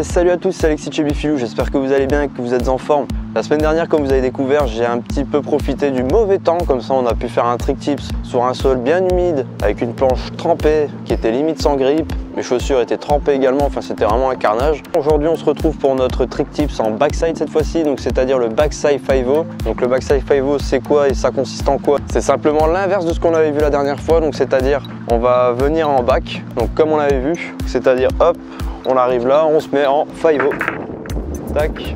Yes, salut à tous, c'est Alexis de chez Bifilou, j'espère que vous allez bien et que vous êtes en forme. La semaine dernière, comme vous avez découvert, j'ai un petit peu profité du mauvais temps, comme ça on a pu faire un trick tips sur un sol bien humide, avec une planche trempée qui était limite sans grippe. Mes chaussures étaient trempées également, enfin c'était vraiment un carnage. Aujourd'hui on se retrouve pour notre trick tips en backside cette fois-ci, donc c'est-à-dire le backside 5-0. Donc le backside 5-0 c'est quoi et ça consiste en quoi? C'est simplement l'inverse de ce qu'on avait vu la dernière fois, donc c'est-à-dire on va venir en back, donc comme on l'avait vu, c'est-à-dire hop, on arrive là, on se met en 5-0. Tac.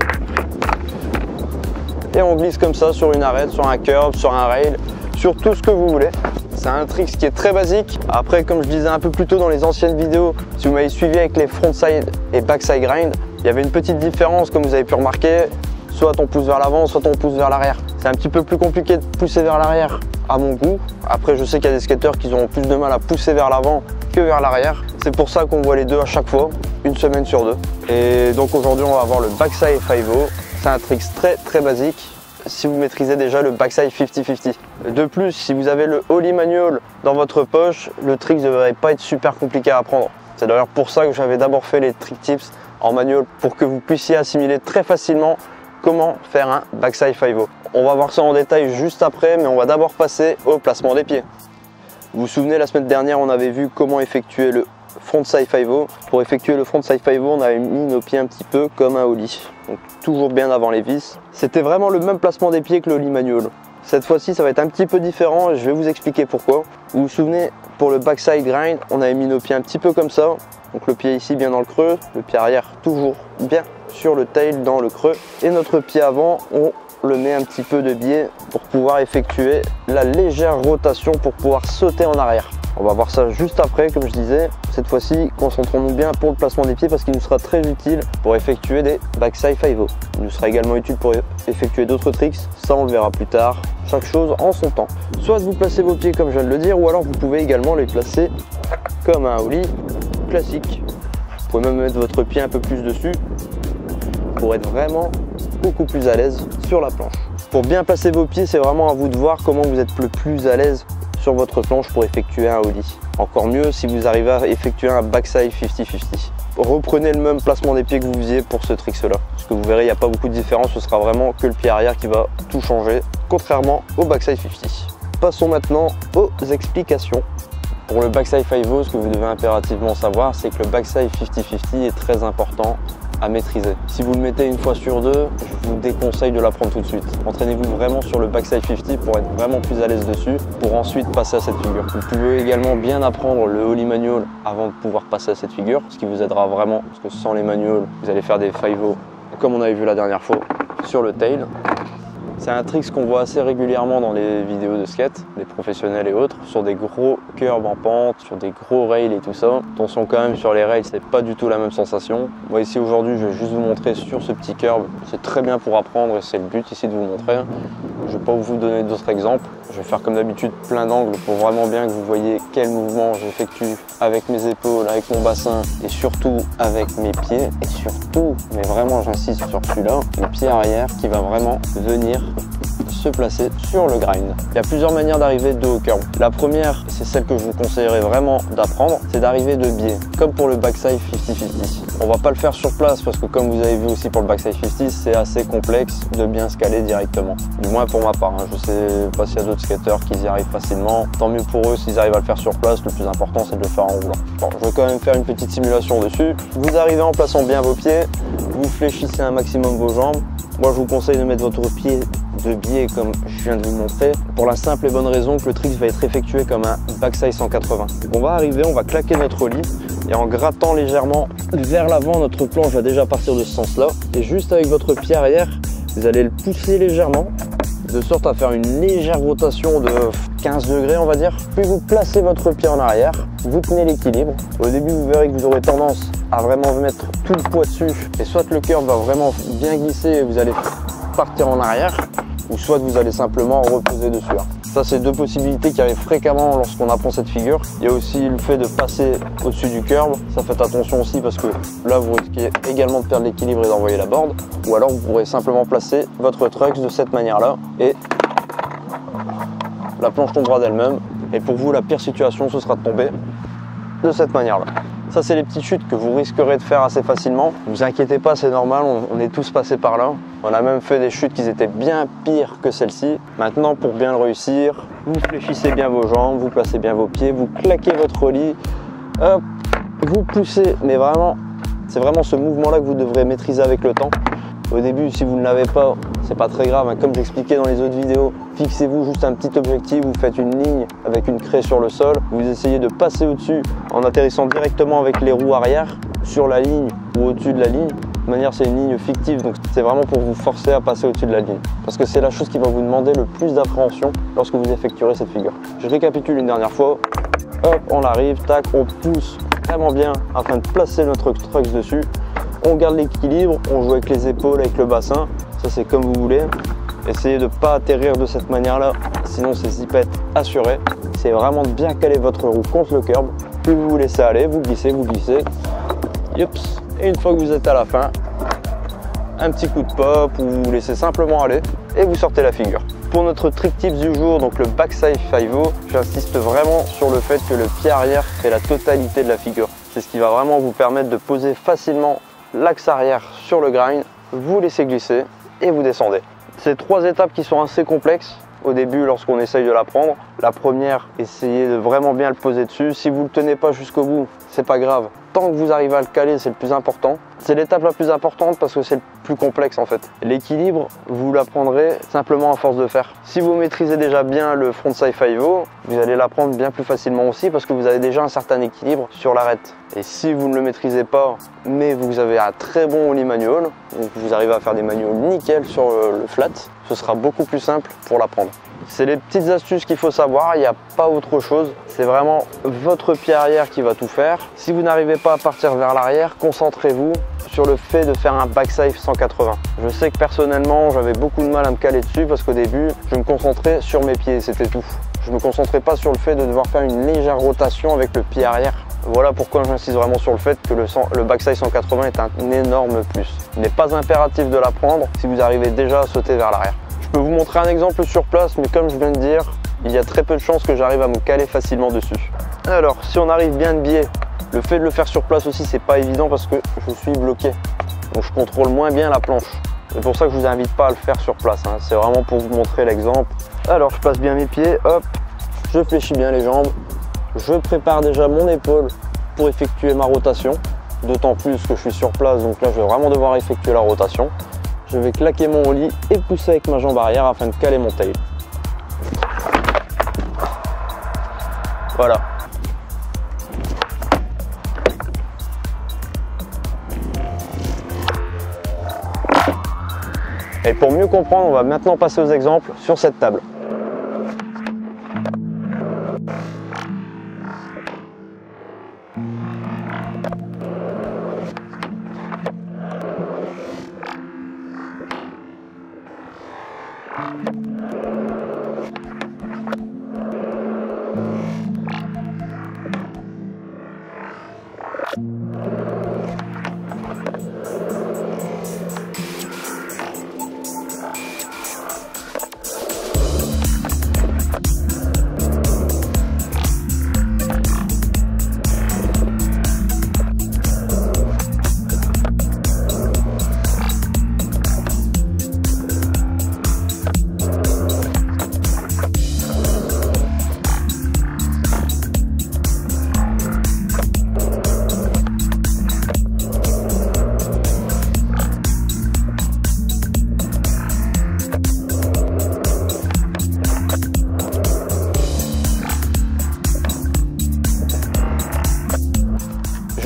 Et on glisse comme ça sur une arête, sur un curb, sur un rail, sur tout ce que vous voulez. C'est un trick qui est très basique. Après, comme je disais un peu plus tôt dans les anciennes vidéos, si vous m'avez suivi avec les frontside et backside grind, il y avait une petite différence comme vous avez pu remarquer. Soit on pousse vers l'avant, soit on pousse vers l'arrière. C'est un petit peu plus compliqué de pousser vers l'arrière à mon goût. Après, je sais qu'il y a des skateurs qui ont plus de mal à pousser vers l'avant que vers l'arrière. C'est pour ça qu'on voit les deux à chaque fois, une semaine sur deux. Et donc aujourd'hui, on va avoir le backside 5-0. C'est un trick très basique si vous maîtrisez déjà le backside 50-50. De plus, si vous avez le ollie manual dans votre poche, le trick ne devrait pas être super compliqué à apprendre. C'est d'ailleurs pour ça que j'avais d'abord fait les trick tips en manual, pour que vous puissiez assimiler très facilement comment faire un backside 5-0. On va voir ça en détail juste après, mais on va d'abord passer au placement des pieds. Vous vous souvenez, la semaine dernière, on avait vu comment effectuer le frontside 5-0. Pour effectuer le frontside 5-0, on avait mis nos pieds un petit peu comme un ollie, donc toujours bien avant les vis. C'était vraiment le même placement des pieds que le ollie manual. Cette fois-ci, ça va être un petit peu différent et je vais vous expliquer pourquoi. Vous vous souvenez, pour le backside grind, on avait mis nos pieds un petit peu comme ça. Donc le pied ici bien dans le creux, le pied arrière toujours bien sur le tail dans le creux. Et notre pied avant, on le met un petit peu de biais pour pouvoir effectuer la légère rotation pour pouvoir sauter en arrière. On va voir ça juste après, comme je disais. Cette fois-ci, concentrons-nous bien pour le placement des pieds parce qu'il nous sera très utile pour effectuer des backside 5-0. Il nous sera également utile pour effectuer d'autres tricks, ça on le verra plus tard. Chaque chose en son temps. Soit vous placez vos pieds comme je viens de le dire, ou alors vous pouvez également les placer comme un ollie classique. Vous pouvez même mettre votre pied un peu plus dessus pour être vraiment beaucoup plus à l'aise sur la planche. Pour bien placer vos pieds, c'est vraiment à vous de voir comment vous êtes le plus à l'aise sur votre planche pour effectuer un ollie. Encore mieux si vous arrivez à effectuer un backside 50-50. Reprenez le même placement des pieds que vous faisiez pour ce trick là, parce que vous verrez, il n'y a pas beaucoup de différence, ce sera vraiment que le pied arrière qui va tout changer, contrairement au backside 50. Passons maintenant aux explications. Pour le backside 5-0, ce que vous devez impérativement savoir, c'est que le backside 50-50 est très important à maîtriser. Si vous le mettez une fois sur deux, je vous déconseille de l'apprendre tout de suite. Entraînez-vous vraiment sur le backside 50 pour être vraiment plus à l'aise dessus, pour ensuite passer à cette figure. Vous pouvez également bien apprendre le ollie manual avant de pouvoir passer à cette figure, ce qui vous aidera vraiment, parce que sans les manuals, vous allez faire des 5-0 comme on avait vu la dernière fois sur le tail. C'est un trick qu'on voit assez régulièrement dans les vidéos de skate, les professionnels et autres, sur des gros curbs en pente, sur des gros rails et tout ça. Attention quand même, sur les rails, c'est pas du tout la même sensation. Moi ici aujourd'hui, je vais juste vous montrer sur ce petit curb. C'est très bien pour apprendre et c'est le but ici de vous montrer. Je vais pas vous donner d'autres exemples. Je vais faire comme d'habitude plein d'angles pour vraiment bien que vous voyez quel mouvement j'effectue avec mes épaules, avec mon bassin et surtout avec mes pieds. Et surtout, mais vraiment j'insiste sur celui-là, le pied arrière qui va vraiment venir se placer sur le grind. Il y a plusieurs manières d'arriver de haut curb. La première, c'est celle que je vous conseillerais vraiment d'apprendre, c'est d'arriver de biais, comme pour le backside 50-50. On va pas le faire sur place parce que comme vous avez vu aussi pour le backside 50, c'est assez complexe de bien se caler directement. Du moins pour ma part, hein. Je sais pas s'il y a d'autres skateurs qui y arrivent facilement. Tant mieux pour eux s'ils arrivent à le faire sur place, le plus important c'est de le faire en roulant. Bon, je vais quand même faire une petite simulation dessus. Vous arrivez en plaçant bien vos pieds, vous fléchissez un maximum vos jambes. Moi je vous conseille de mettre votre pied de biais comme je viens de vous montrer, pour la simple et bonne raison que le trick va être effectué comme un backside 180. On va arriver, on va claquer notre ollie et en grattant légèrement vers l'avant, notre planche va déjà partir de ce sens-là. Et juste avec votre pied arrière, vous allez le pousser légèrement, de sorte à faire une légère rotation de 15 degrés on va dire. Puis vous placez votre pied en arrière, vous tenez l'équilibre. Au début vous verrez que vous aurez tendance à vraiment mettre tout le poids dessus et soit le curb va vraiment bien glisser et vous allez partir en arrière, ou soit vous allez simplement reposer dessus. Ça c'est deux possibilités qui arrivent fréquemment lorsqu'on apprend cette figure. Il y a aussi le fait de passer au-dessus du curb, ça faites attention aussi parce que là vous risquez également de perdre l'équilibre et d'envoyer la board, ou alors vous pourrez simplement placer votre truck de cette manière là et la planche tombera d'elle-même. Et pour vous la pire situation ce sera de tomber de cette manière là. Ça, c'est les petites chutes que vous risquerez de faire assez facilement. Ne vous inquiétez pas, c'est normal, on est tous passés par là. On a même fait des chutes qui étaient bien pires que celle-ci. Maintenant, pour bien le réussir, vous fléchissez bien vos jambes, vous placez bien vos pieds, vous claquez votre lit, hop, vous poussez, mais vraiment, c'est vraiment ce mouvement-là que vous devrez maîtriser avec le temps. Au début, si vous ne l'avez pas, c'est pas très grave, hein. Comme j'expliquais dans les autres vidéos, fixez-vous juste un petit objectif, vous faites une ligne avec une craie sur le sol, vous essayez de passer au-dessus en atterrissant directement avec les roues arrière sur la ligne ou au-dessus de la ligne. De manière, c'est une ligne fictive, donc c'est vraiment pour vous forcer à passer au-dessus de la ligne. Parce que c'est la chose qui va vous demander le plus d'appréhension lorsque vous effectuerez cette figure. Je récapitule une dernière fois. Hop, on arrive, tac, on pousse vraiment bien afin de placer notre truck dessus. On garde l'équilibre, on joue avec les épaules, avec le bassin, ça c'est comme vous voulez. Essayez de ne pas atterrir de cette manière-là, sinon c'est zipette assuré. C'est vraiment de bien caler votre roue contre le curb. Plus vous vous laissez aller, vous glissez, Yups. Et une fois que vous êtes à la fin, un petit coup de pop ou vous laissez simplement aller et vous sortez la figure. Pour notre trick tips du jour, donc le backside 5-0, j'insiste vraiment sur le fait que le pied arrière fait la totalité de la figure. C'est ce qui va vraiment vous permettre de poser facilement l'axe arrière sur le grind, vous laissez glisser et vous descendez. C'est 3 étapes qui sont assez complexes au début lorsqu'on essaye de l'apprendre. La première, essayez de vraiment bien le poser dessus. Si vous ne le tenez pas jusqu'au bout, c'est pas grave. Tant que vous arrivez à le caler, c'est le plus important. C'est l'étape la plus importante parce que c'est le plus complexe en fait. L'équilibre, vous l'apprendrez simplement à force de faire. Si vous maîtrisez déjà bien le frontside 5-0, vous allez l'apprendre bien plus facilement aussi parce que vous avez déjà un certain équilibre sur l'arête. Et si vous ne le maîtrisez pas, mais vous avez un très bon ollie manual, donc vous arrivez à faire des manuals nickel sur le flat, ce sera beaucoup plus simple pour l'apprendre. C'est les petites astuces qu'il faut savoir, il n'y a pas autre chose. C'est vraiment votre pied arrière qui va tout faire. Si vous n'arrivez pas à partir vers l'arrière, concentrez-vous sur le fait de faire un backside 180. Je sais que personnellement, j'avais beaucoup de mal à me caler dessus parce qu'au début, je me concentrais sur mes pieds, c'était tout. Je ne me concentrais pas sur le fait de devoir faire une légère rotation avec le pied arrière. Voilà pourquoi j'insiste vraiment sur le fait que le backside 180 est un énorme plus. Il n'est pas impératif de l'apprendre si vous arrivez déjà à sauter vers l'arrière. Je peux vous montrer un exemple sur place, mais comme je viens de dire, il y a très peu de chances que j'arrive à me caler facilement dessus. Alors, si on arrive bien de biais, le fait de le faire sur place aussi, c'est pas évident parce que je suis bloqué. Donc je contrôle moins bien la planche. C'est pour ça que je vous invite pas à le faire sur place, hein. C'est vraiment pour vous montrer l'exemple. Alors, je passe bien mes pieds, hop, je fléchis bien les jambes. Je prépare déjà mon épaule pour effectuer ma rotation. D'autant plus que je suis sur place, donc là je vais vraiment devoir effectuer la rotation. Je vais claquer mon ollie et pousser avec ma jambe arrière afin de caler mon tail. Voilà. Et pour mieux comprendre, on va maintenant passer aux exemples sur cette table.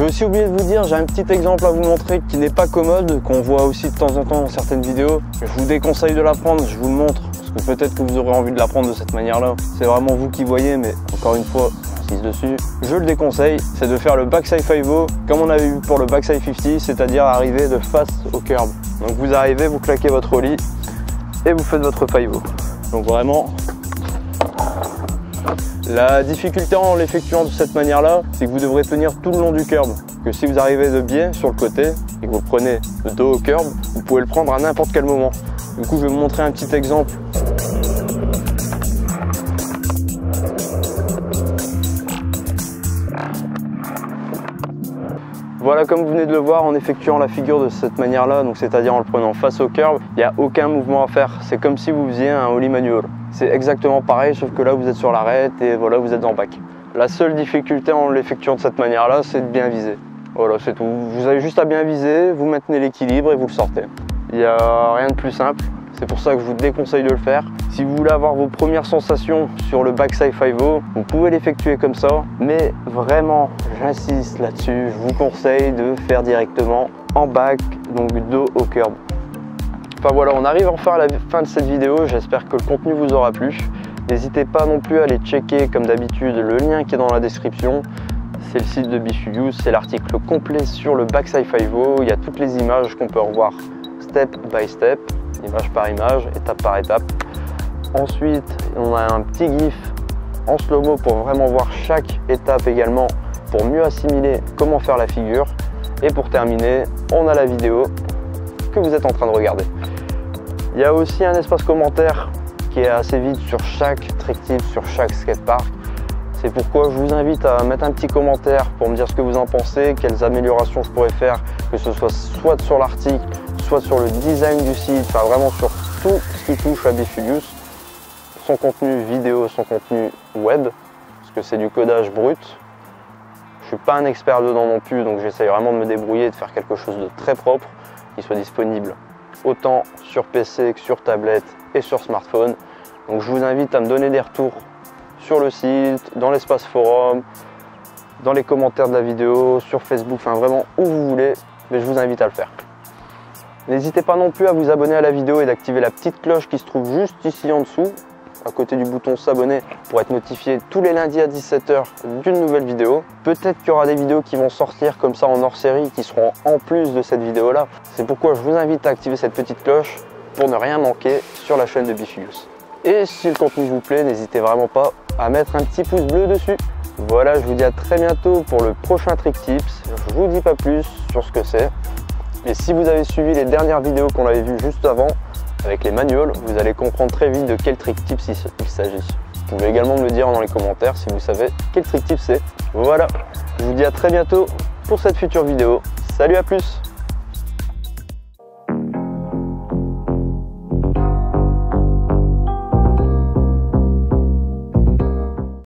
J'ai aussi oublié de vous dire, j'ai un petit exemple à vous montrer qui n'est pas commode, qu'on voit aussi de temps en temps dans certaines vidéos. Je vous déconseille de l'apprendre, je vous le montre, parce que peut-être que vous aurez envie de l'apprendre de cette manière-là. C'est vraiment vous qui voyez, mais encore une fois, j'insiste dessus. Je le déconseille, c'est de faire le backside 5-0 comme on avait vu pour le backside 50, c'est-à-dire arriver de face au curb. Donc vous arrivez, vous claquez votre ollie et vous faites votre 5-0. Donc vraiment, la difficulté en l'effectuant de cette manière-là, c'est que vous devrez tenir tout le long du curb. Que si vous arrivez de biais sur le côté et que vous prenez le dos au curb, vous pouvez le prendre à n'importe quel moment. Du coup, je vais vous montrer un petit exemple. Voilà, comme vous venez de le voir, en effectuant la figure de cette manière-là, donc c'est-à-dire en le prenant face au curb, il n'y a aucun mouvement à faire. C'est comme si vous faisiez un ollie manual. C'est exactement pareil, sauf que là vous êtes sur l'arête et voilà, vous êtes en bac. La seule difficulté en l'effectuant de cette manière-là, c'est de bien viser. Voilà, c'est tout. Vous avez juste à bien viser, vous maintenez l'équilibre et vous le sortez. Il n'y a rien de plus simple. C'est pour ça que je vous déconseille de le faire. Si vous voulez avoir vos premières sensations sur le backside 5-0, vous pouvez l'effectuer comme ça. Mais vraiment, j'insiste là-dessus, je vous conseille de faire directement en back, donc dos au curb. Enfin voilà, on arrive enfin à la fin de cette vidéo. J'espère que le contenu vous aura plu. N'hésitez pas non plus à aller checker, comme d'habitude, le lien qui est dans la description. C'est le site de Be-Studios, c'est l'article complet sur le backside 5-0. Il y a toutes les images qu'on peut revoir step by step. Image par image, étape par étape. Ensuite, on a un petit gif en slow-mo pour vraiment voir chaque étape également, pour mieux assimiler comment faire la figure. Et pour terminer, on a la vidéo que vous êtes en train de regarder. Il y a aussi un espace commentaire qui est assez vide sur chaque trick tip, sur chaque skatepark. C'est pourquoi je vous invite à mettre un petit commentaire pour me dire ce que vous en pensez, quelles améliorations je pourrais faire, que ce soit sur l'article, soit sur le design du site, enfin vraiment sur tout ce qui touche à Be-Studios, son contenu vidéo, son contenu web, parce que c'est du codage brut. Je suis pas un expert dedans non plus, donc j'essaye vraiment de me débrouiller et de faire quelque chose de très propre, qui soit disponible autant sur PC que sur tablette et sur smartphone. Donc je vous invite à me donner des retours sur le site, dans l'espace forum, dans les commentaires de la vidéo, sur Facebook, enfin vraiment où vous voulez, mais je vous invite à le faire. N'hésitez pas non plus à vous abonner à la vidéo et d'activer la petite cloche qui se trouve juste ici en dessous, à côté du bouton s'abonner, pour être notifié tous les lundis à 17 h d'une nouvelle vidéo. Peut-être qu'il y aura des vidéos qui vont sortir comme ça en hors série, qui seront en plus de cette vidéo là. C'est pourquoi je vous invite à activer cette petite cloche pour ne rien manquer sur la chaîne de Be-Studios. Et si le contenu vous plaît, n'hésitez vraiment pas à mettre un petit pouce bleu dessus. Voilà, je vous dis à très bientôt pour le prochain trick tips. Je vous dis pas plus sur ce que c'est. Et si vous avez suivi les dernières vidéos qu'on avait vues juste avant, avec les manuals, vous allez comprendre très vite de quel trick tips il s'agit. Vous pouvez également me le dire dans les commentaires si vous savez quel trick tip c'est. Voilà, je vous dis à très bientôt pour cette future vidéo. Salut, à plus!